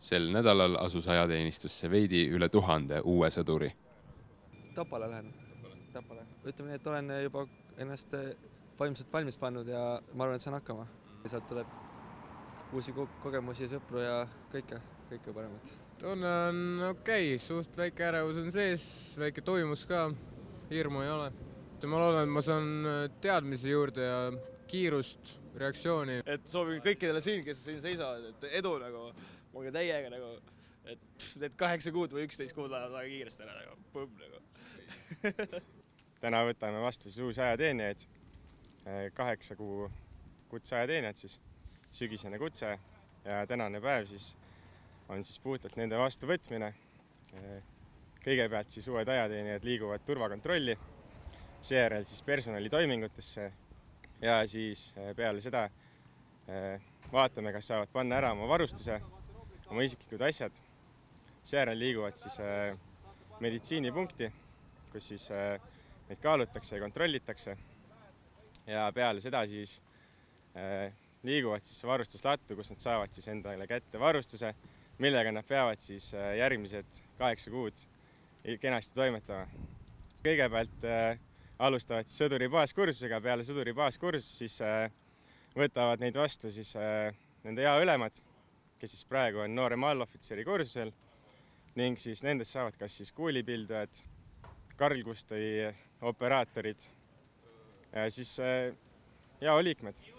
Sel nädalal asus ajateenistusse veidi üle 1000 uue sõduri. Tapale lähen. Tapale. Ütleme nii, et olen juba ennast vaimselt valmis pannud ja ma arvan, et saan hakkama. Sealt tuleb uusi kogemusi, sõpru ja kõike paremat. Tunne on okei, suht väike ärevus on sees, väike toimus ka, hirmu ei ole. Ma loodan, et ma saan teadmisi juurde ja kiirust, reaktsiooni. Et soovin kõikidele siin, kes siin seisavad, et edu nagu, olge täiega nagu, et need 8 kuud või 11 kuud lähevad väga kiiresti ära nagu, põmm nagu. Täna võtame vastu siis uusi ajateenijaid, 8 kuu kutseajateenijad siis, sügisene kutse ja tänane päev siis on siis puhtalt nende vastuvõtmine. Kõigepealt siis uued ajateenijad liiguvad turvakontrolli, seejärel siis personalitoimingutesse ja siis peale seda vaatame, kas saavad panna ära oma varustuse, oma isiklikud asjad. Seejärel liiguvad siis meditsiinipunkti, kus siis neid kaalutakse ja kontrollitakse. Ja peale seda siis liiguvad siis varustuslattu, kus nad saavad siis endale kätte varustuse, millega nad peavad siis järgmised 8 kuud kenasti toimetama. Kõigepealt alustavad siis sõduri baaskursusega, peale sõduri baaskursust siis võtavad neid vastu siis nende jaoülemad, kes siis praegu on noorema allohvitseri kursusel ning siis nendest saavad kas siis kuulipildujad, karlgustõi operaatorid ja siis jaoliikmed.